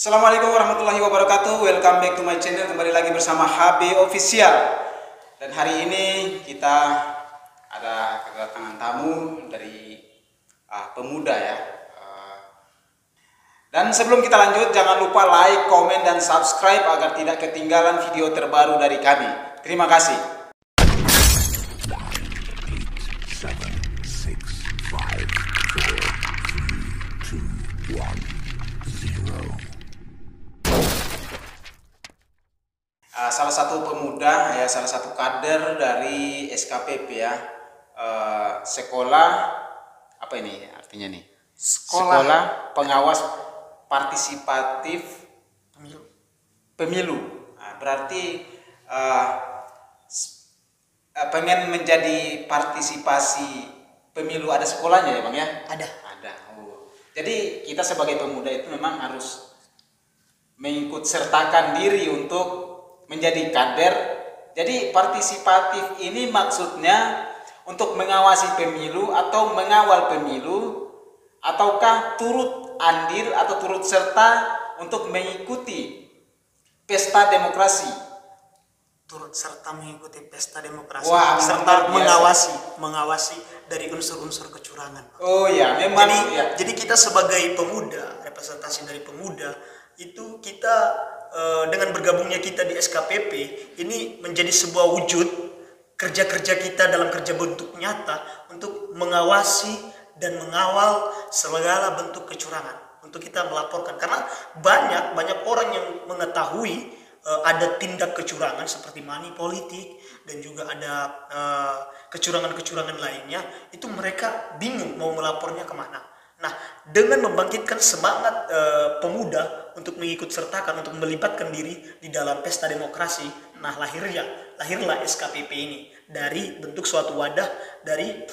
Assalamualaikum warahmatullahi wabarakatuh. Welcome back to my channel. Kembali lagi bersama HB Official. Dan hari ini kita ada kedatangan tamu dari pemuda ya. Dan sebelum kita lanjut, jangan lupa like, komen, dan subscribe agar tidak ketinggalan video terbaru dari kami. Terima kasih. Salah satu pemuda ya, salah satu kader dari SKPP ya, sekolah apa ini artinya nih? Sekolah Pengawas Partisipatif Pemilu. Nah, berarti pengen menjadi partisipasi pemilu, ada sekolahnya ya bang ya? Ada. Oh. Jadi kita sebagai pemuda itu memang harus mengikut sertakan diri untuk menjadi kader. Jadi partisipatif ini maksudnya untuk mengawasi pemilu atau mengawal pemilu, ataukah turut andil atau turut serta untuk mengikuti pesta demokrasi. Turut serta mengikuti pesta demokrasi. Wah, serta mengawasi dari unsur-unsur kecurangan. Oh ya, memang. Jadi kita sebagai pemuda, representasi dari pemuda itu kita dengan bergabungnya kita di SKPP ini menjadi sebuah wujud kerja-kerja kita dalam kerja bentuk nyata untuk mengawasi dan mengawal segala bentuk kecurangan, untuk kita melaporkan, karena banyak orang yang mengetahui ada tindak kecurangan seperti money politik dan juga ada kecurangan-kecurangan lainnya, itu mereka bingung mau melapornya kemana. Nah, dengan membangkitkan semangat pemuda untuk mengikut sertakan, untuk melibatkan diri di dalam pesta demokrasi, nah lahirlah SKPP ini dari bentuk suatu wadah dari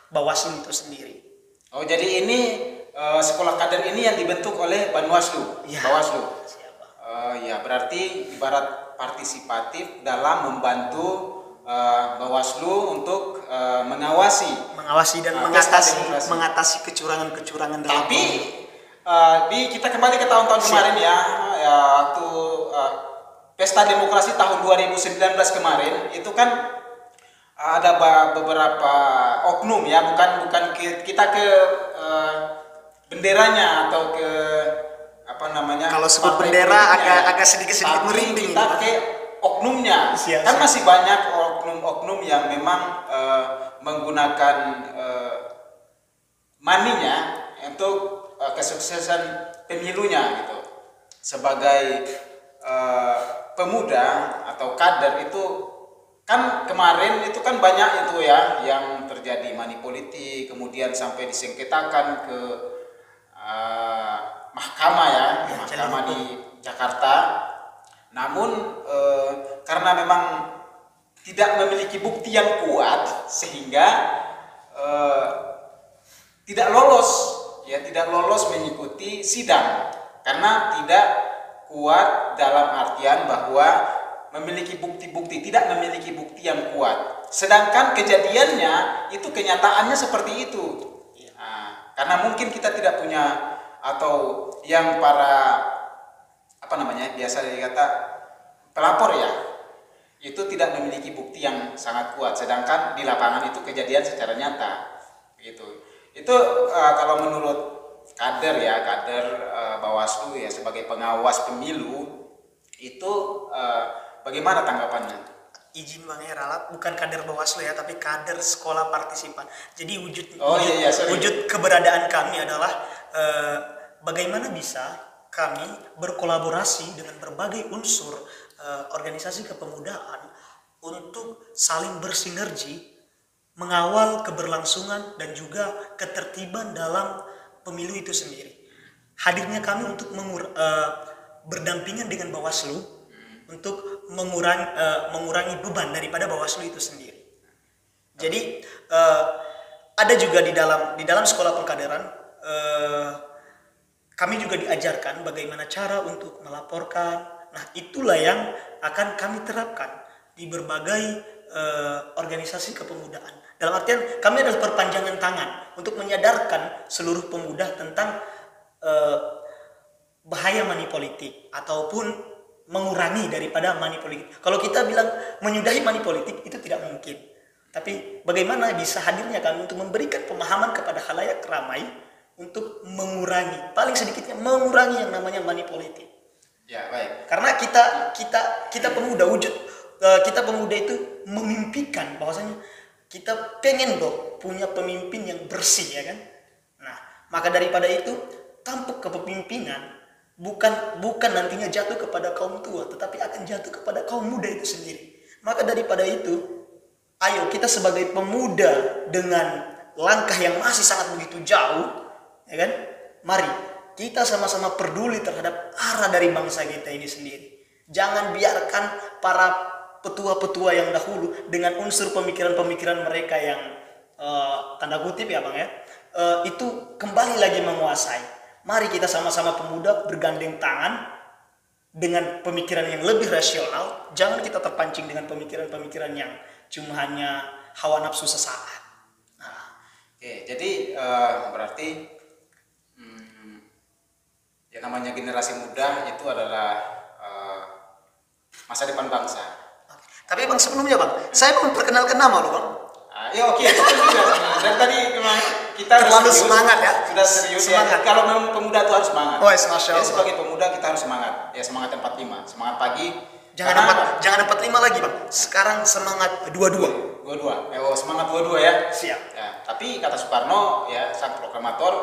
Bawaslu itu sendiri. Oh, jadi ini sekolah kader ini yang dibentuk oleh Bawaslu. Ya. Bawaslu. Ya, berarti ibarat partisipatif dalam membantu Bawaslu untuk mengawasi dan mengatasi kecurangan-kecurangan dalam. Tapi kita kembali ke tahun-tahun kemarin ya, waktu pesta demokrasi tahun 2019 kemarin itu kan ada beberapa oknum ya, bukan kita ke benderanya atau ke apa namanya, kalau sebut bendera agak sedikit merinding. Kita ke oknumnya. Kan masih banyak oknum-oknum yang memang menggunakan maninya untuk kesuksesan pemilunya gitu. Sebagai pemuda atau kader itu kan kemarin itu kan banyak itu ya yang terjadi money politik, kemudian sampai disengketakan ke mahkamah ya, mahkamah di Jakarta. Namun karena memang tidak memiliki bukti yang kuat sehingga tidak lolos mengikuti sidang karena tidak kuat, dalam artian bahwa tidak memiliki bukti yang kuat. Sedangkan kejadiannya itu, kenyataannya seperti itu. Nah, karena mungkin kita tidak punya, atau yang para apa namanya, biasa dikata pelapor ya, itu tidak memiliki bukti yang sangat kuat, sedangkan di lapangan itu kejadian secara nyata gitu. Itu kalau menurut kader Bawaslu ya, sebagai pengawas pemilu itu bagaimana tanggapannya? Izin Bang Hera, bukan kader Bawaslu ya, tapi kader sekolah partisipan. Jadi wujud keberadaan kami adalah bagaimana bisa kami berkolaborasi dengan berbagai unsur organisasi kepemudaan untuk saling bersinergi mengawal keberlangsungan dan juga ketertiban dalam pemilu itu sendiri. Hadirnya kami untuk berdampingan dengan Bawaslu untuk mengurangi beban daripada Bawaslu itu sendiri. Jadi ada juga di dalam sekolah pengkaderan kami juga diajarkan bagaimana cara untuk melaporkan. Nah, itulah yang akan kami terapkan di berbagai organisasi kepemudaan. Dalam artian kami adalah perpanjangan tangan untuk menyadarkan seluruh pemuda tentang bahaya money politik ataupun mengurangi daripada money politik. Kalau kita bilang menyudahi money politik itu tidak mungkin. Tapi bagaimana bisa hadirnya kami untuk memberikan pemahaman kepada khalayak ramai untuk mengurangi, paling sedikitnya mengurangi yang namanya money politik. Ya, baik. Karena kita pemuda kita pemuda itu memimpikan bahwasanya kita pengen loh punya pemimpin yang bersih, ya kan? Nah, maka daripada itu tampuk kepemimpinan bukan nantinya jatuh kepada kaum tua, tetapi akan jatuh kepada kaum muda itu sendiri. Maka daripada itu, ayo kita sebagai pemuda dengan langkah yang masih sangat begitu jauh, ya kan? Mari kita sama-sama peduli terhadap arah dari bangsa kita ini sendiri. Jangan biarkan para petua-petua yang dahulu dengan unsur pemikiran-pemikiran mereka yang tanda kutip ya Bang ya, itu kembali lagi menguasai. Mari kita sama-sama pemuda bergandeng tangan dengan pemikiran yang lebih rasional. Jangan kita terpancing dengan pemikiran-pemikiran yang cuma hanya hawa nafsu sesaat. Nah. Oke, jadi berarti yang namanya generasi muda itu adalah masa depan bangsa. Tapi Bang, sebelumnya Bang, saya mau memperkenalkan nama loh Bang. Ya oke, itu juga. Dan tadi memang kita terlalu serius, semangat ya. Sudah serius semangat. Ya. Kalau memang pemuda itu harus semangat. Oh, Masya Allah. Ya, sebagai pemuda kita harus semangat. Ya, semangat 45, semangat pagi. Jangan 45 lagi Bang. Sekarang semangat 22. 22. Oh, semangat 22 ya. Siap. Ya, tapi kata Soekarno ya, sang proklamator,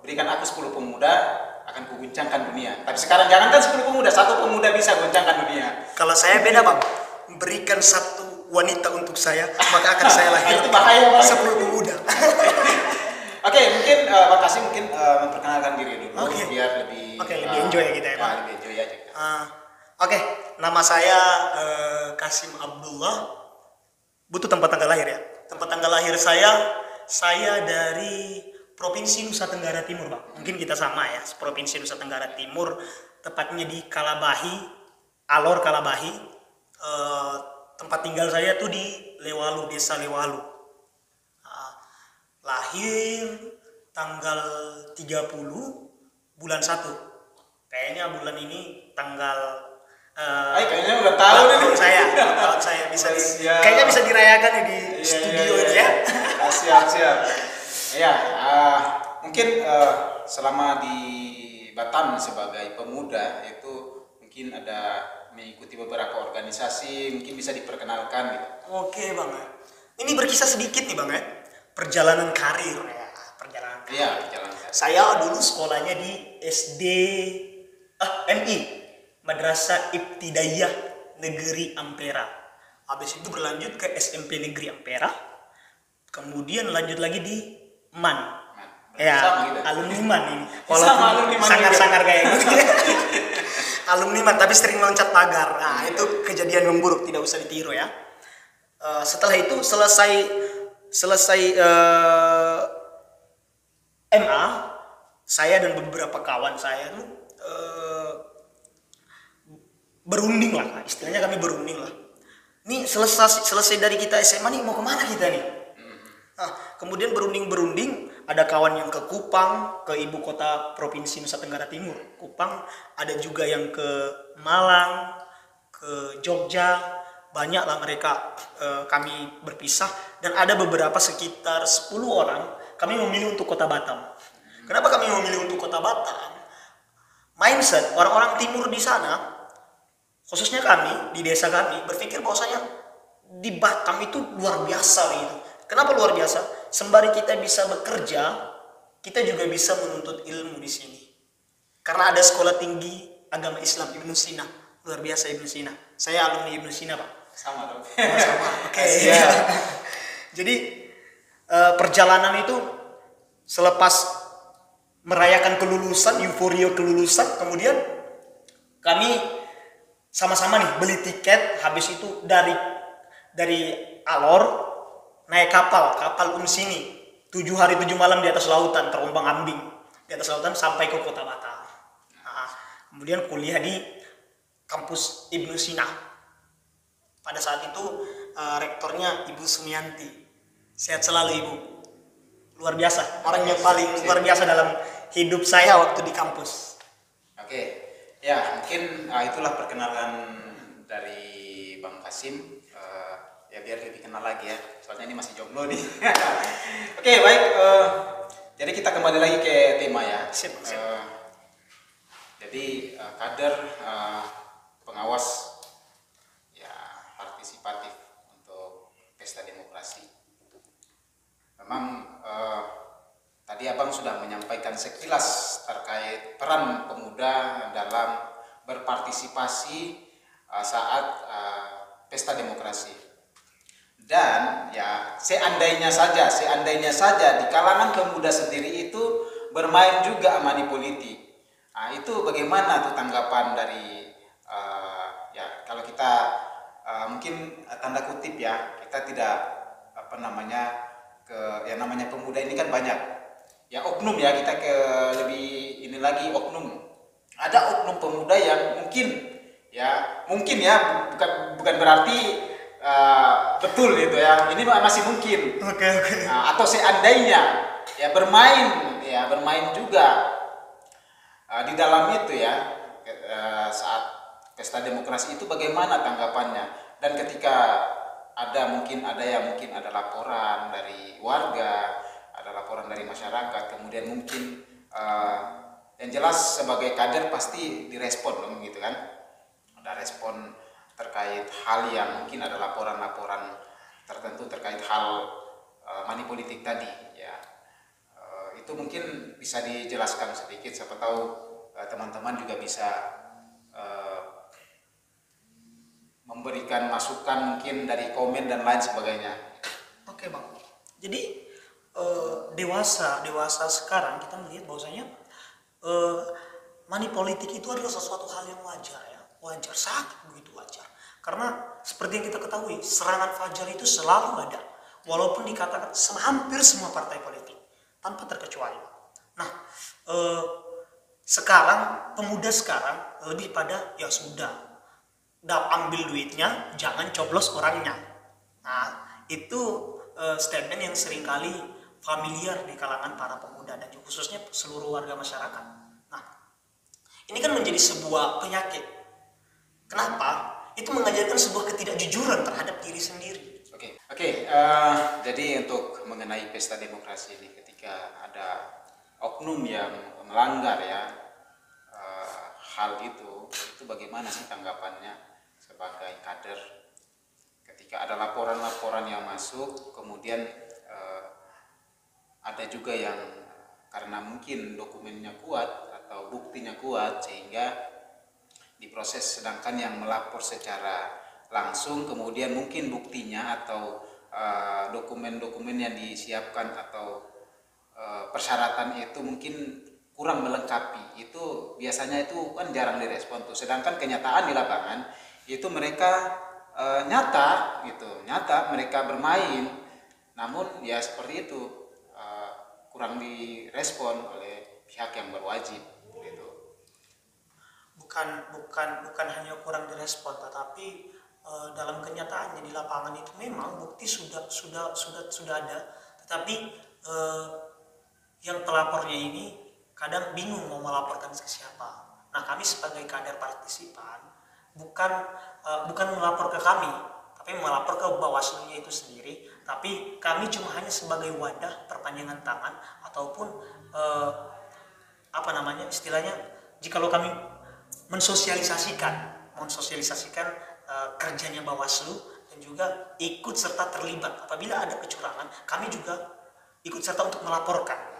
berikan aku 10 pemuda akan kuguncangkan dunia. Tapi sekarang jangankan 10 pemuda, 1 pemuda bisa guncangkan dunia. Kalau saya beda Bang. Berikan 1 wanita untuk saya, maka akan saya lahir. Itu bahaya Bang. 10 pemuda. Oke, mungkin Pak Kasim memperkenalkan diri dulu biar lebih lebih enjoy ya kita ya, Pak. Lebih enjoy aja. Oke, nama saya Kasim Abdullah. Butuh tempat tanggal lahir ya. Tempat tanggal lahir saya dari Provinsi Nusa Tenggara Timur, Pak. Mungkin kita sama ya, Provinsi Nusa Tenggara Timur, tepatnya di Kalabahi, Alor Kalabahi. Tempat tinggal saya tuh di Lewalu, Desa Lewalu. Lahir tanggal 30 bulan 1. Kayaknya bulan ini tanggal kayaknya udah tahu nih tahun saya bisa kayaknya bisa dirayakan di studio ini ya. Siap. Ya, mungkin selama di Batam sebagai pemuda itu mungkin ada mengikuti beberapa organisasi, mungkin bisa diperkenalkan gitu. Oke Bang. Ini berkisah sedikit nih Bang ya. Perjalanan karir ya. Perjalanan karir. Saya dulu sekolahnya di MI, Madrasah Ibtidaiyah Negeri Ampera. Habis itu berlanjut ke SMP Negeri Ampera. Kemudian lanjut lagi di MAN. Ya, gitu. Alumni MAN ini. Walaupun sangar-sangar kayak gitu. Alumni MAN tapi sering loncat pagar. Nah, itu kejadian yang buruk, tidak usah ditiru ya. Setelah itu selesai MA, saya dan beberapa kawan saya tuh berunding lah, istilahnya kami berunding lah. Nih selesai dari kita SMA nih mau kemana kita nih? Nah, kemudian berunding, ada kawan yang ke Kupang, ke ibu kota Provinsi Nusa Tenggara Timur, Kupang, ada juga yang ke Malang, ke Jogja, banyaklah mereka. Kami berpisah dan ada beberapa sekitar 10 orang kami memilih untuk kota Batam. Kenapa kami memilih untuk kota Batam? Mindset orang-orang timur di sana, khususnya kami di desa kami, berpikir bahwasanya di Batam itu luar biasa gitu. Kenapa luar biasa? Sembari kita bisa bekerja, kita juga bisa menuntut ilmu di sini. Karena ada sekolah tinggi agama Islam Ibnu Sina, luar biasa Ibnu Sina. Saya alumni Ibnu Sina Pak. Sama dong. Sama. Oke. Jadi perjalanan itu selepas merayakan kelulusan, euforia kelulusan, kemudian kami sama-sama nih beli tiket. Habis itu dari Alor naik kapal Unsini, 7 hari 7 malam di atas lautan, terombang-ambing di atas lautan sampai ke kota Batam. Nah, kemudian kuliah di kampus Ibnu Sina. Pada saat itu rektornya Ibu Sumianti. Sehat selalu Ibu. Luar biasa, orang yang paling luar biasa dalam hidup saya waktu di kampus. Oke. Ya, mungkin itulah perkenalan dari Bang Kasim. Ya biar lebih kenal lagi ya. Soalnya ini masih jomblo nih. Oke, baik. Jadi kita kembali lagi ke tema ya. Sip. Jadi kader pengawas ya partisipatif untuk pesta demokrasi. Memang tadi Abang sudah menyampaikan sekilas terkait peran pemuda dalam berpartisipasi saat pesta demokrasi. Dan ya seandainya saja di kalangan pemuda sendiri itu bermain juga money politik. Nah, itu bagaimana tuh tanggapan dari ya kalau kita mungkin tanda kutip ya, kita tidak apa namanya yang namanya pemuda ini kan banyak ya oknum ya, kita ke lebih ini lagi oknum. Ada oknum pemuda yang mungkin ya bukan berarti betul gitu ya, ini masih mungkin. Oke. Atau seandainya ya bermain juga di dalam itu ya saat pesta demokrasi itu bagaimana tanggapannya. Dan ketika mungkin ada laporan dari warga, ada laporan dari masyarakat, kemudian mungkin yang jelas sebagai kader pasti direspon dong gitu kan, ada respon terkait hal yang mungkin ada laporan-laporan tertentu terkait hal money politik tadi ya. Itu mungkin bisa dijelaskan sedikit, siapa tahu teman-teman juga bisa memberikan masukan mungkin dari komen dan lain sebagainya. Oke Bang. Jadi dewasa sekarang kita melihat bahwasanya money politik itu adalah sesuatu hal yang wajar ya, sangat begitu wajar. Karena seperti yang kita ketahui, serangan fajar itu selalu ada, walaupun dikatakan hampir semua partai politik tanpa terkecuali. Nah, sekarang pemuda sekarang lebih pada ya sudah, ambil duitnya, jangan coblos orangnya. Nah, itu statement yang seringkali familiar di kalangan para pemuda dan khususnya seluruh warga masyarakat. Nah, ini kan menjadi sebuah penyakit. Kenapa? Itu mengajarkan sebuah ketidakjujuran terhadap diri sendiri. Oke. Jadi untuk mengenai pesta demokrasi ini, ketika ada oknum yang melanggar ya hal itu bagaimana sih tanggapannya sebagai kader? Ketika ada laporan-laporan yang masuk, kemudian ada juga yang karena mungkin dokumennya kuat atau buktinya kuat sehingga diproses, sedangkan yang melapor secara langsung kemudian mungkin buktinya atau dokumen-dokumen yang disiapkan atau persyaratan itu mungkin kurang melengkapi, itu biasanya itu kan jarang direspon tuh. Sedangkan kenyataan di lapangan itu mereka nyata mereka bermain, namun ya seperti itu kurang direspon oleh pihak yang berwajib gitu. Bukan hanya kurang direspon, tetapi dalam kenyataannya di lapangan itu memang bukti sudah ada, tetapi yang pelapornya ini kadang bingung mau melaporkan ke siapa. Nah, kami sebagai kader partisipan bukan melapor ke kami, tapi melapor ke Bawaslu-nya itu sendiri. Tapi kami cuma hanya sebagai wadah perpanjangan tangan ataupun istilahnya, jikalau kami mensosialisasikan kerjanya Bawaslu dan juga ikut serta terlibat apabila ada kecurangan, kami juga ikut serta untuk melaporkan.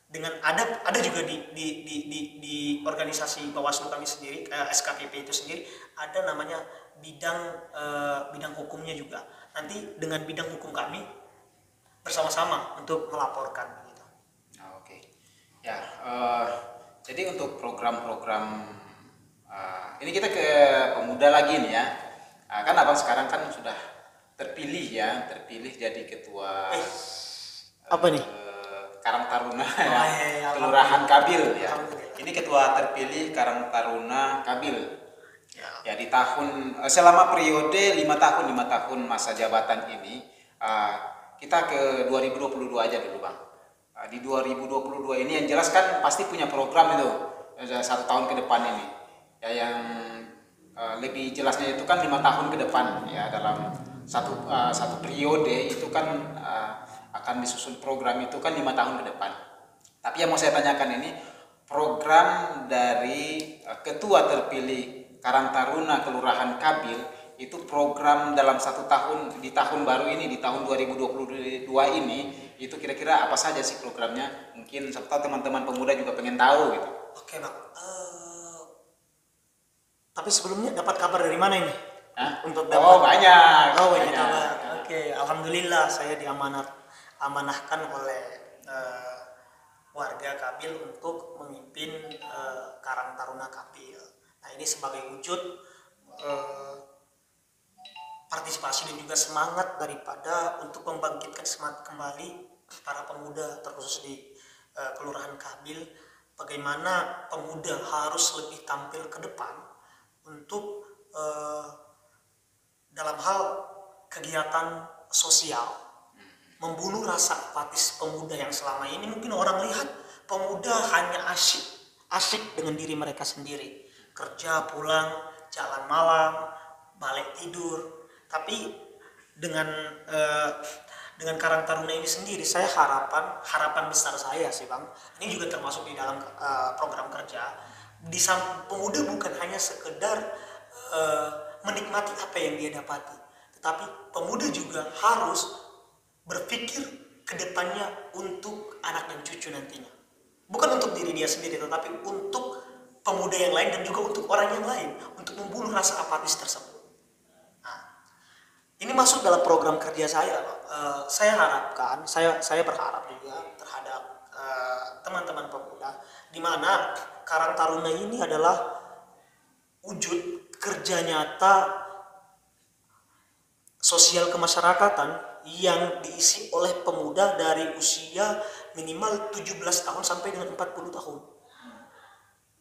Dengan ada juga di organisasi Bawaslu kami sendiri, SKPP itu sendiri ada namanya bidang hukumnya juga. Nanti dengan bidang hukum kami bersama-sama untuk melaporkan gitu. Oke. Ya, jadi untuk program-program ini kita ke pemuda lagi nih ya. Kan Abang sekarang kan sudah terpilih jadi ketua apa nih? Karang Taruna Kelurahan Kabil ya. Ini ketua terpilih Karang Taruna Kabil. Ya di tahun selama periode 5 tahun masa jabatan ini, kita ke 2022 aja dulu Bang. Di 2022 ini yang jelas kan pasti punya program itu 1 tahun ke depan ini. Ya yang lebih jelasnya itu kan 5 tahun ke depan ya, dalam satu periode itu kan akan disusun program itu kan 5 tahun ke depan. Tapi yang mau saya tanyakan ini, program dari ketua terpilih Karang Taruna Kelurahan Kabil itu program dalam 1 tahun di tahun baru ini, di tahun 2022 ini, itu kira-kira apa saja sih programnya? Mungkin serta teman-teman pemuda juga pengen tahu gitu. Oke bang. Tapi sebelumnya dapat kabar dari mana ini? Hah? Untuk dapat. Oh banyak. Oh banyak kabar. Oke, alhamdulillah saya amanahkan oleh warga Kabil untuk memimpin Karang Taruna Kabil. Nah ini sebagai wujud partisipasi dan juga semangat daripada untuk membangkitkan semangat kembali para pemuda, terkhusus di Kelurahan Kabil, bagaimana pemuda harus lebih tampil ke depan untuk dalam hal kegiatan sosial, membunuh rasa apatis pemuda yang selama ini mungkin orang lihat pemuda hanya asyik dengan diri mereka sendiri, kerja pulang, jalan malam, balik tidur. Tapi dengan Karang Taruna ini sendiri, saya harapan besar saya sih bang, ini juga termasuk di dalam program kerja. Pemuda bukan hanya sekedar menikmati apa yang dia dapati, tetapi pemuda juga harus berpikir ke depannya untuk anak dan cucu nantinya. Bukan untuk diri dia sendiri, tetapi untuk pemuda yang lain dan juga untuk orang yang lain, untuk membunuh rasa apatis tersebut. Ini masuk dalam program kerja saya. Saya harapkan, saya berharap juga terhadap teman-teman pemuda, di mana Karang Taruna ini adalah wujud kerja nyata sosial kemasyarakatan yang diisi oleh pemuda dari usia minimal 17 tahun sampai dengan 40 tahun.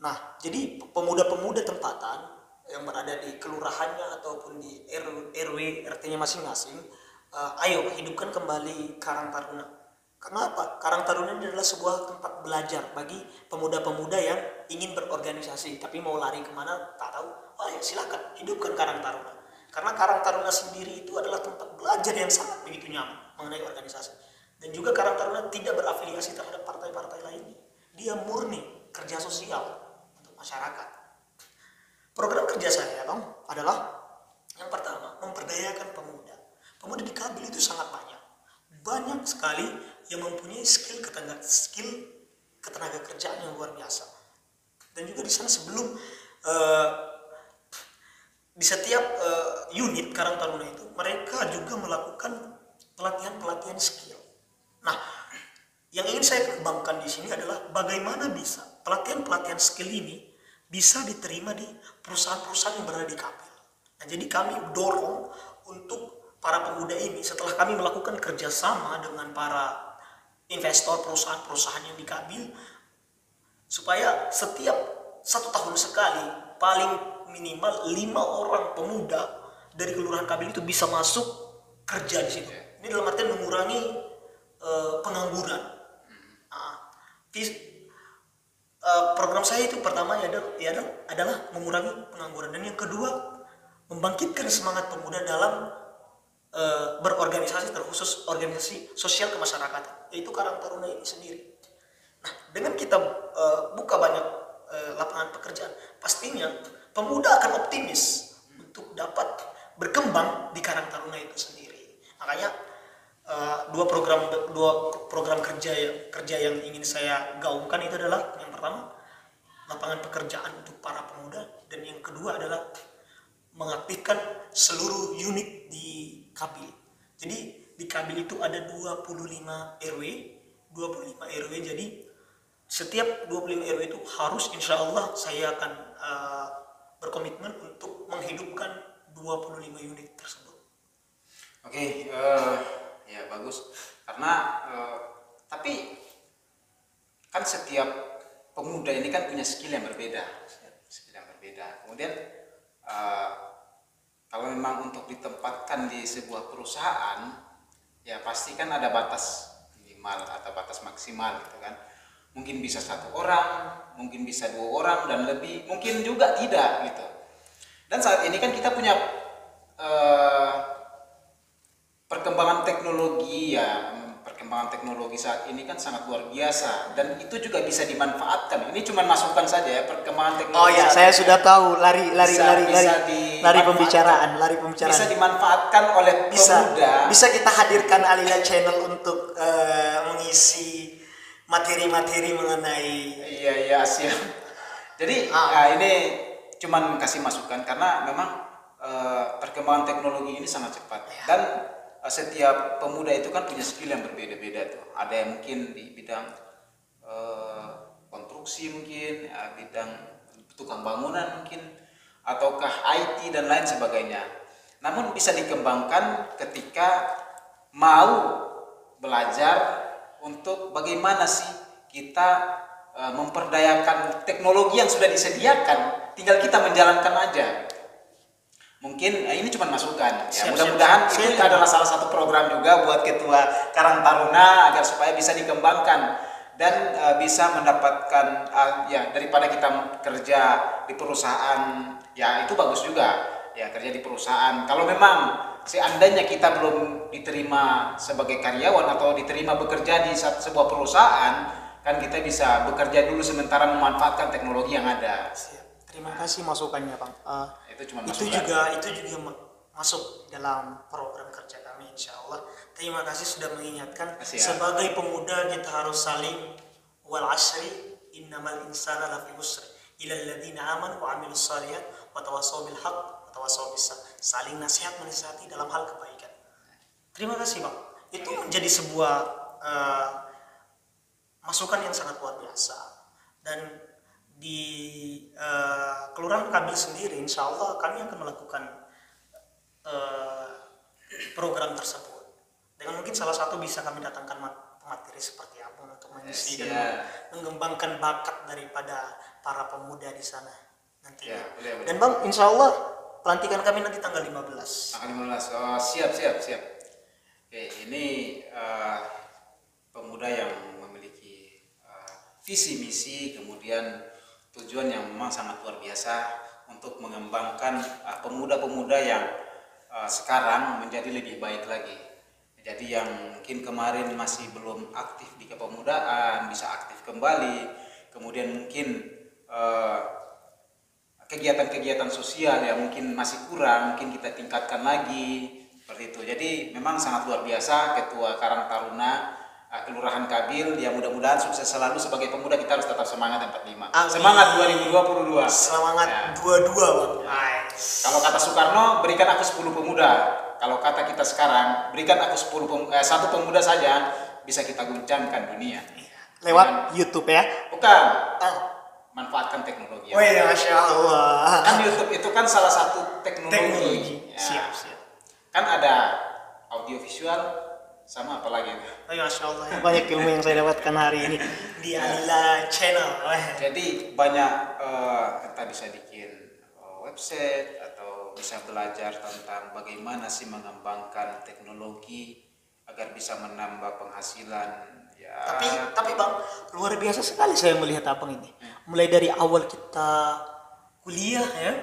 Nah, jadi pemuda-pemuda tempatan yang berada di kelurahannya ataupun di RW, RT-nya masing-masing, ayo hidupkan kembali Karang Taruna. Karena apa? Karang Taruna ini adalah sebuah tempat belajar bagi pemuda-pemuda yang ingin berorganisasi tapi mau lari kemana tak tahu. Oh ya silakan hidupkan Karang Taruna. Karena Karang Taruna sendiri itu adalah tempat belajar yang sangat begitu nyaman mengenai organisasi. Dan juga Karang Taruna tidak berafiliasi terhadap partai-partai lainnya. Dia murni kerja sosial untuk masyarakat. Program kerja saya bang adalah yang pertama, memperdayakan pemuda. Pemuda di Kabil itu sangat banyak. Banyak sekali yang mempunyai skill ketenaga kerjaan yang luar biasa. Dan juga di sana sebelum di setiap unit Karang Taruna itu mereka juga melakukan pelatihan skill. Nah, yang ingin saya kembangkan di sini adalah bagaimana bisa pelatihan skill ini bisa diterima di perusahaan-perusahaan yang berada di Kabil. Nah, jadi kami dorong untuk para pemuda ini, setelah kami melakukan kerjasama dengan para investor perusahaan-perusahaan yang di Kabil, supaya setiap 1 tahun sekali paling minimal 5 orang pemuda dari Kelurahan Kabil itu bisa masuk kerja di situ. Ini dalam artian mengurangi pengangguran. Nah, program saya itu pertama adalah mengurangi pengangguran, dan yang kedua membangkitkan semangat pemuda dalam berorganisasi, terkhusus organisasi sosial kemasyarakatan, yaitu Karang Taruna ini sendiri. Nah, dengan kita buka banyak lapangan pekerjaan, pastinya pemuda akan optimis untuk dapat berkembang di Karang Taruna itu sendiri. Makanya dua program kerja yang ingin saya gaungkan itu adalah yang pertama lapangan pekerjaan untuk para pemuda, dan yang kedua adalah mengaktifkan seluruh unit di Kabil. Jadi di Kabil itu ada 25 RW, jadi setiap 25 RW itu harus, insya Allah saya akan berkomitmen untuk menghidupkan 25 unit tersebut. Oke, ya bagus. Karena tapi kan setiap pemuda ini kan punya skill yang berbeda. Kemudian kalau memang untuk ditempatkan di sebuah perusahaan, ya pasti kan ada batas minimal atau batas maksimal gitu kan. mungkin bisa 1 orang, mungkin bisa 2 orang dan lebih, mungkin juga tidak gitu. Dan saat ini kan kita punya perkembangan teknologi ya, perkembangan teknologi saat ini kan sangat luar biasa dan itu juga bisa dimanfaatkan. Ini cuma masukan saja ya, perkembangan teknologi. Oh ya, saya sudah tahu lari pembicaraan. Bisa dimanfaatkan oleh pemuda. Bisa kita hadirkan Alila Channel untuk mengisi materi-materi mengenai. Iya siap. Jadi ini cuman kasih masukan karena memang perkembangan teknologi ini sangat cepat dan setiap pemuda itu kan punya skill yang berbeda-beda tuh. Ada yang mungkin di bidang konstruksi mungkin, bidang tukang bangunan mungkin, ataukah IT dan lain sebagainya. Namun bisa dikembangkan ketika mau belajar untuk bagaimana sih kita memperdayakan teknologi yang sudah disediakan, tinggal kita menjalankan aja. Mungkin ini cuma masukan ya, mudah-mudahan itu adalah salah satu program juga buat Ketua Karang Taruna agar supaya bisa dikembangkan dan bisa mendapatkan ya, daripada kita kerja di perusahaan ya itu bagus juga ya, kerja di perusahaan. Kalau memang seandainya kita belum diterima sebagai karyawan atau diterima bekerja di sebuah perusahaan, kan kita bisa bekerja dulu sementara memanfaatkan teknologi yang ada. Terima kasih masukannya, Bang. Itu juga masuk dalam program kerja kami, insya Allah. Terima kasih sudah mengingatkan. Sebagai pemuda kita harus saling wal asri innamal insana lafi khusr ilal ladzina amanu wa amilus shalihat wa tawassaw bil haqq wa tawassaw bis sabr. Saling menasihati dalam hal kebaikan. Terima kasih, Bang. Itu menjadi sebuah masukan yang sangat luar biasa. Dan di Kelurahan Kabil sendiri, insya Allah kami akan melakukan program tersebut. Dengan mungkin salah satu bisa kami datangkan materi seperti apa untuk mengisi dan mengembangkan bakat daripada para pemuda di sana nanti. Boleh. Dan Bang, insya Allah pelantikan kami nanti tanggal 15. Tanggal 15. Oh, siap. Oke, ini pemuda yang memiliki visi misi, kemudian tujuan yang memang sangat luar biasa untuk mengembangkan pemuda-pemuda yang sekarang menjadi lebih baik lagi. Jadi yang mungkin kemarin masih belum aktif di kepemudaan bisa aktif kembali, kemudian mungkin kegiatan-kegiatan sosial yang mungkin masih kurang, mungkin kita tingkatkan lagi seperti itu. Jadi memang sangat luar biasa Ketua Karang Taruna Kelurahan Kabil, ya mudah-mudahan sukses selalu. Sebagai pemuda kita harus tetap semangat 45. Amin. Semangat 2022. Semangat ya. 22, Bang. Nice. Kalau kata Soekarno, berikan aku 10 pemuda. Kalau kata kita sekarang, berikan aku 1 pemuda saja, bisa kita guncangkan dunia. Lewat YouTube ya? Bukan. Manfaatkan teknologi. Oh iya, Masya Allah. Kan YouTube itu kan salah satu teknologi. Ya. Siap. Kan ada audio visual, sama apa lagi? Oh, Masya Allah, banyak ilmu yang saya dapatkan hari ini di Alila Channel. Jadi banyak kita bisa bikin website atau bisa belajar tentang bagaimana sih mengembangkan teknologi agar bisa menambah penghasilan. Ya. Tapi Bang, luar biasa sekali saya melihat Abang ini. Mulai dari awal kita kuliah ya.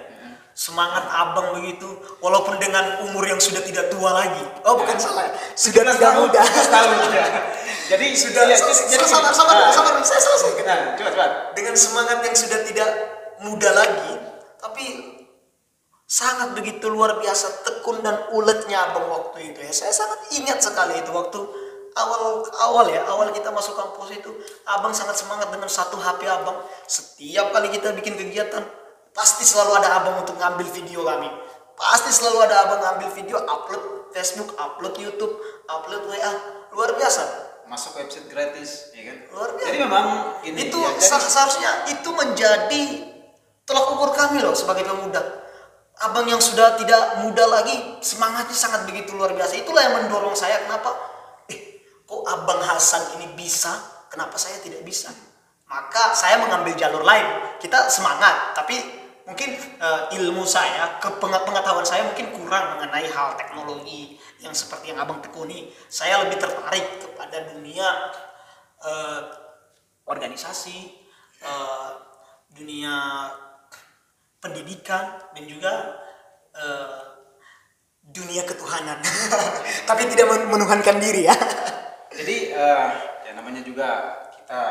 Semangat Abang begitu, walaupun dengan umur yang sudah tidak tua lagi. Oh, bukan salah, sudah tidak muda. Jadi sudah sabar, saya selesai. Coba. Dengan semangat yang sudah tidak muda lagi, tapi sangat begitu luar biasa tekun dan uletnya Abang waktu itu ya. Saya sangat ingat sekali itu waktu awal kita masuk kampus itu, Abang sangat semangat dengan satu HP Abang. Setiap kali kita bikin kegiatan, pasti selalu ada Abang untuk ngambil video kami. Pasti selalu ada Abang ngambil video, upload Facebook, upload YouTube, upload WA. Luar biasa. Masuk website gratis, ya kan? Luar biasa. Jadi memang ini itu seharusnya itu menjadi tolak ukur kami loh sebagai pemuda. Abang yang sudah tidak muda lagi, semangatnya sangat begitu luar biasa. Itulah yang mendorong saya, kenapa kok Abang Hasan ini bisa, kenapa saya tidak bisa? Maka saya mengambil jalur lain. Kita semangat, tapi mungkin ilmu saya, pengetahuan saya mungkin kurang mengenai hal teknologi yang seperti yang Abang tekuni. Saya lebih tertarik kepada dunia organisasi, dunia pendidikan, dan juga dunia ketuhanan. Tapi tidak menuhankan diri ya. Jadi ya namanya juga kita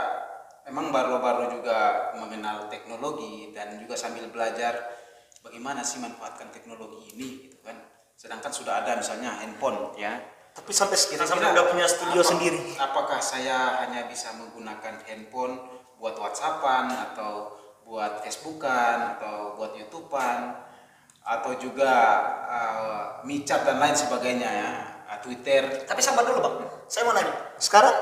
memang baru-baru juga mengenal teknologi dan juga sambil belajar bagaimana sih manfaatkan teknologi ini gitu kan. Sedangkan sudah ada misalnya handphone ya. Tapi sampai kita Kira-kira udah punya studio sendiri. Apakah saya hanya bisa menggunakan handphone buat WhatsAppan atau buat Facebookan atau buat YouTubean atau juga micat dan lain sebagainya ya, Twitter. Tapi sabar dulu bang, saya mau nanya. Sekarang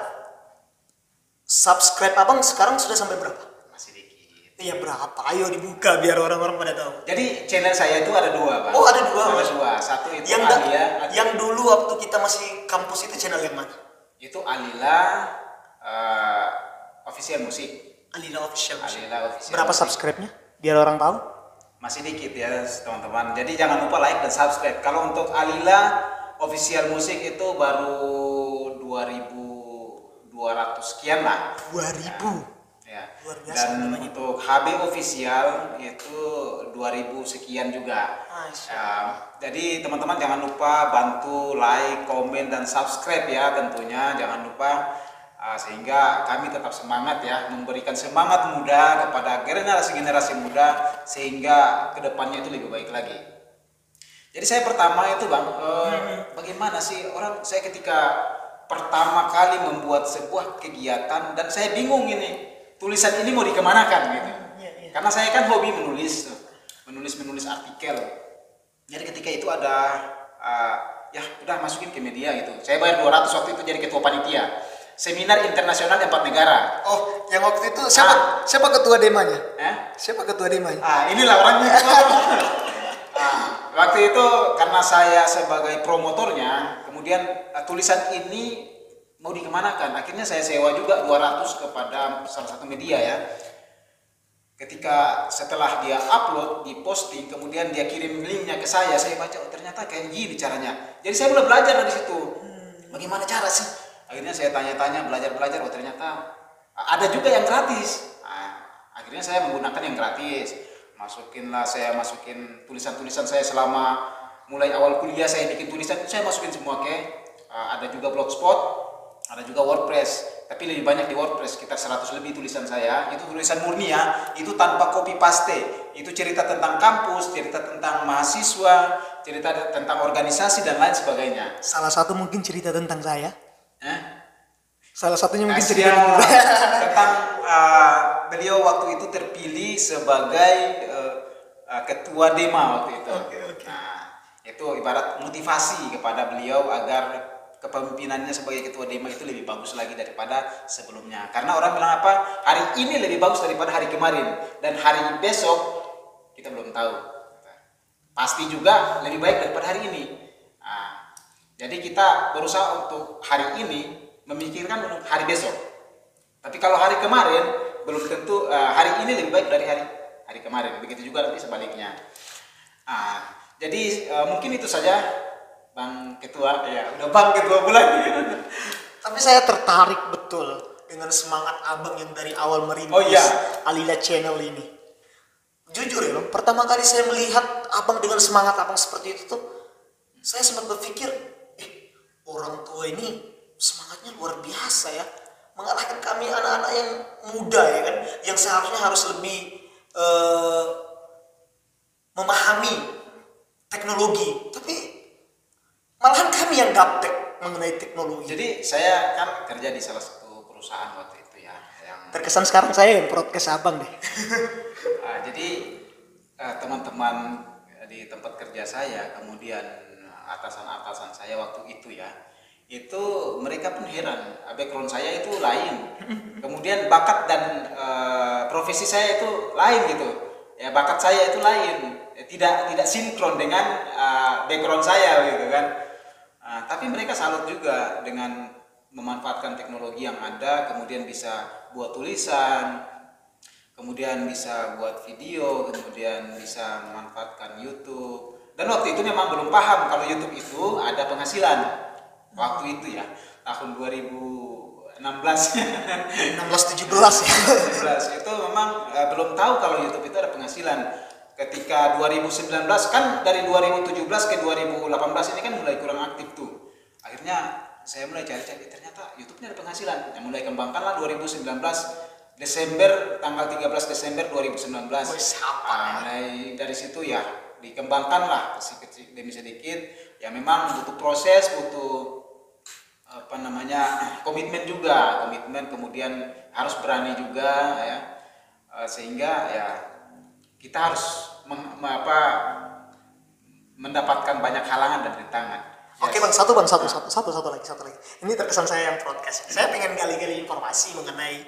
subscribe abang sekarang sudah sampai berapa? Masih dikit. Iya berapa? Ayo dibuka biar orang-orang pada tahu. Jadi channel saya itu ada dua, Pak. Oh ada dua. Ada dua. Satu itu yang Alia. Yang dulu waktu kita masih kampus itu channel yang mana? Itu Alila Official Musik. Alila Official. Alila Official. Berapa subscribe-nya? Biar orang tahu. Masih dikit ya teman-teman. Jadi jangan lupa like dan subscribe. Kalau untuk Alila Official Musik itu baru 2.200 sekian lah. 2.000. Ya. Luar biasa. Dan untuk HB Official itu 2.000 sekian juga. Jadi teman-teman jangan lupa bantu like, komen dan subscribe ya tentunya. Jangan lupa sehingga kami tetap semangat ya memberikan semangat muda kepada generasi muda sehingga kedepannya itu lebih baik lagi. Jadi saya pertama itu bang, bagaimana sih saya ketika pertama kali membuat sebuah kegiatan dan saya bingung ini tulisan ini mau dikemanakan gitu. Karena saya kan hobi menulis artikel. Jadi ketika itu ada ya udah masukin ke media gitu. Saya bayar 200 waktu itu jadi ketua panitia seminar internasional 4 negara. Oh, yang waktu itu siapa ketua demanya? Siapa ketua demanya? Inilah orangnya. Waktu itu karena saya sebagai promotornya, kemudian tulisan ini mau dikemanakan. Akhirnya saya sewa juga 200 kepada salah satu media ya. Ketika setelah dia upload, diposting, kemudian dia kirim linknya ke saya baca, oh ternyata kayak gini caranya. Jadi saya mulai belajar dari situ. Bagaimana cara sih? Akhirnya saya tanya-tanya, belajar, oh ternyata ada juga yang gratis. Akhirnya saya menggunakan yang gratis. Saya masukin tulisan-tulisan saya selama mulai awal kuliah saya bikin tulisan, saya masukin semua ada juga Blogspot, ada juga WordPress, tapi lebih banyak di WordPress, sekitar 100 lebih tulisan saya. Itu tulisan murni ya, itu tanpa copy paste. Itu cerita tentang kampus, cerita tentang mahasiswa, cerita tentang organisasi dan lain sebagainya. Salah satu mungkin cerita tentang saya. Salah satunya mungkin cerita tentang beliau waktu itu terpilih sebagai ketua Dema waktu itu. Okay. Nah, itu ibarat motivasi kepada beliau agar kepemimpinannya sebagai ketua Dema itu lebih bagus lagi daripada sebelumnya. Karena orang bilang apa? Hari ini lebih bagus daripada hari kemarin dan hari besok kita belum tahu. Pasti juga lebih baik daripada hari ini. Jadi kita berusaha untuk hari ini memikirkan untuk hari besok. Tapi kalau hari kemarin belum tentu hari ini lebih baik dari hari kemarin. Begitu juga nanti sebaliknya. Jadi mungkin itu saja Bang Ketua. Ya, udah Bang Ketua bulan. Tapi saya tertarik betul dengan semangat abang yang dari awal merintis Alila Channel ini. Jujur ya, pertama kali saya melihat abang dengan semangat abang seperti itu tuh, saya sempat berpikir, orang tua ini semangatnya luar biasa ya, mengalahkan kami anak-anak yang muda ya kan, yang seharusnya harus lebih memahami teknologi, tapi malahan kami yang gaptek mengenai teknologi. Jadi saya kan kerja di salah satu perusahaan waktu itu ya, yang terkesan sekarang saya yang broadcast abang deh. Jadi teman-teman di tempat kerja saya, kemudian atasan-atasan saya waktu itu ya, itu mereka pun heran, background saya itu lain, kemudian bakat dan profesi saya itu lain gitu ya, bakat saya itu lain, tidak sinkron dengan background saya gitu kan. Tapi mereka salut juga dengan memanfaatkan teknologi yang ada, kemudian bisa buat tulisan, kemudian bisa buat video, kemudian bisa memanfaatkan YouTube. Dan waktu itu memang belum paham kalau YouTube itu ada penghasilan. Waktu itu ya, tahun 2006 16 16 17 ya. 16 itu memang belum tahu kalau YouTube itu ada penghasilan. Ketika 2019 kan dari 2017 ke 2018 ini kan mulai kurang aktif tuh. Akhirnya saya mulai cari-cari, ternyata YouTube ini ada penghasilan. Yang mulai kembangkanlah 2019 Desember, tanggal 13 Desember 2019. Mulai dari situ ya dikembangkan lah sedikit demi sedikit. Ya memang butuh proses, butuh komitmen juga, kemudian harus berani juga ya. Sehingga ya kita harus mendapatkan banyak halangan dan rintangan. Oke bang, satu lagi. Ini terkesan saya yang broadcast. Saya pengen gali-gali informasi mengenai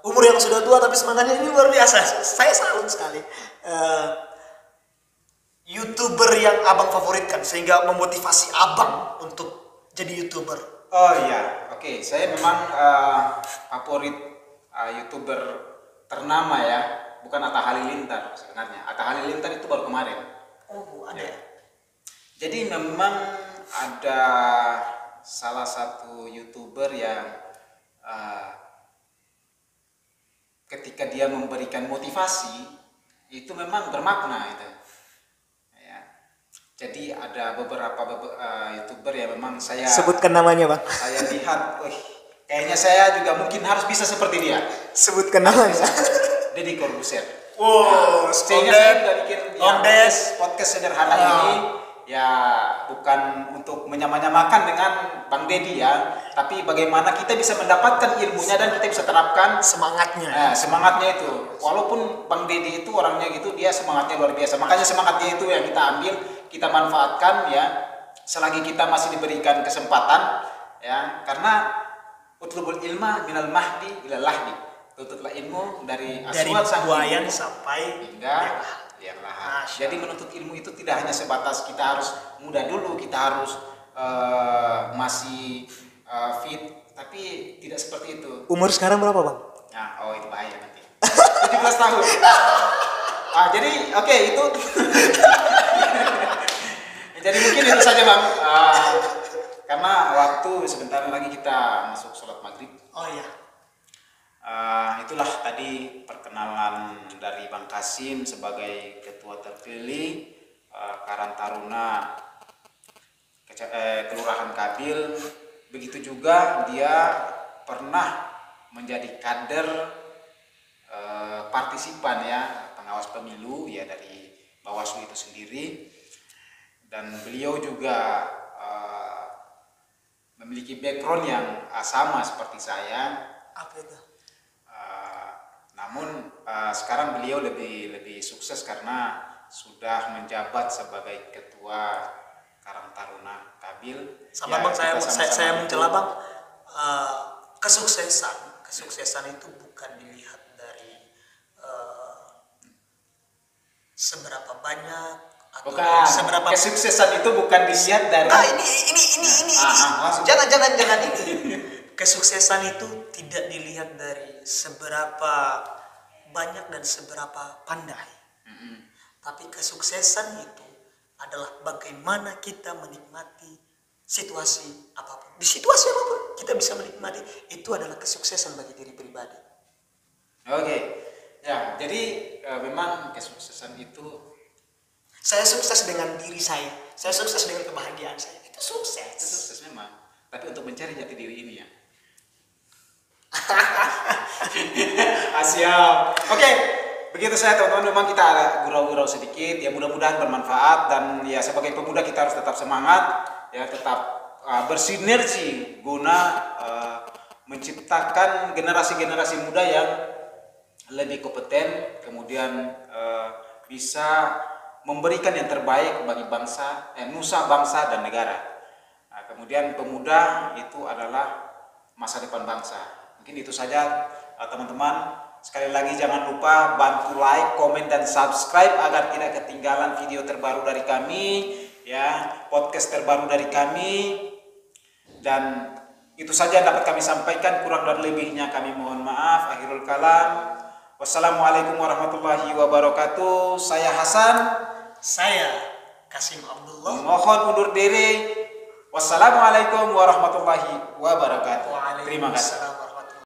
umur yang sudah tua tapi semangatnya ini luar biasa. Saya salut sekali. YouTuber yang abang favoritkan sehingga memotivasi abang untuk jadi YouTuber. Oh iya, oke. Saya memang favorit YouTuber ternama ya. Bukan Atta Halilintar sebenarnya. Atta Halilintar itu baru kemarin. Oh, ada. Ya. Jadi memang ada salah satu YouTuber yang ketika dia memberikan motivasi itu memang bermakna itu. Ya. Jadi ada beberapa YouTuber yang memang saya sebutkan namanya bang. Saya lihat, kayaknya saya juga mungkin harus bisa seperti dia. Sebutkan namanya. Deddy Corbuzier. Wow, sehingga saya juga bikin podcast sederhana ini ya bukan untuk menyamakan dengan Bang Deddy ya, tapi bagaimana kita bisa mendapatkan ilmunya dan kita bisa terapkan semangatnya. Semangatnya itu. Walaupun Bang Deddy itu orangnya gitu, dia semangatnya luar biasa. Makanya semangatnya itu yang kita ambil, kita manfaatkan ya selagi kita masih diberikan kesempatan ya, karena utlubul ilma minal mahdi ilal lahdi. Tuntutlah ilmu dari buayan sampai hingga liang lahat. Jadi menuntut ilmu itu tidak hanya sebatas kita harus muda dulu, kita harus masih fit, tapi tidak seperti itu. Umur sekarang berapa bang? Nah, itu bahaya nanti. 17 tahun. Jadi oke, itu. Jadi mungkin itu saja bang. Karena waktu sebentar lagi kita masuk sholat maghrib. Oh iya. Itulah tadi perkenalan dari Bang Kasim sebagai ketua terpilih Karang Taruna Kelurahan Kabil. Begitu juga dia pernah menjadi kader partisipan ya, pengawas pemilu ya dari Bawaslu itu sendiri. Dan beliau juga memiliki background yang sama seperti saya. Apa itu? Namun sekarang beliau lebih sukses karena sudah menjabat sebagai ketua Karang Taruna Kabil. Sama bang, saya mencela bang, kesuksesan itu bukan dilihat dari seberapa banyak atau seberapa. Kesuksesan itu bukan dilihat dari. Ini. Jangan ini. Kesuksesan itu tidak dilihat dari seberapa banyak dan seberapa pandai. Tapi kesuksesan itu adalah bagaimana kita menikmati situasi apapun. Di situasi apapun kita bisa menikmati, itu adalah kesuksesan bagi diri pribadi. Oke. Ya, jadi memang kesuksesan itu, saya sukses dengan diri saya sukses dengan kebahagiaan saya. Itu sukses. Itu sukses memang. Tapi untuk mencari jati diri ini ya. Siap. Oke, begitu saya teman-teman, memang kita ada gurau-gurau sedikit ya, mudah-mudahan bermanfaat. Dan ya sebagai pemuda kita harus tetap semangat ya, tetap bersinergi guna menciptakan generasi-generasi muda yang lebih kompeten, kemudian bisa memberikan yang terbaik bagi bangsa, nusa bangsa dan negara. Kemudian pemuda itu adalah masa depan bangsa. Mungkin itu saja teman-teman. Sekali lagi jangan lupa bantu like, komen dan subscribe agar tidak ketinggalan video terbaru dari kami ya, podcast terbaru dari kami. Dan itu saja yang dapat kami sampaikan, kurang dan lebihnya kami mohon maaf. Akhirul kalam. Wassalamualaikum warahmatullahi wabarakatuh. Saya Hasan, saya Kasim Abdullah mohon undur diri. Wassalamualaikum warahmatullahi wabarakatuh. Terima kasih.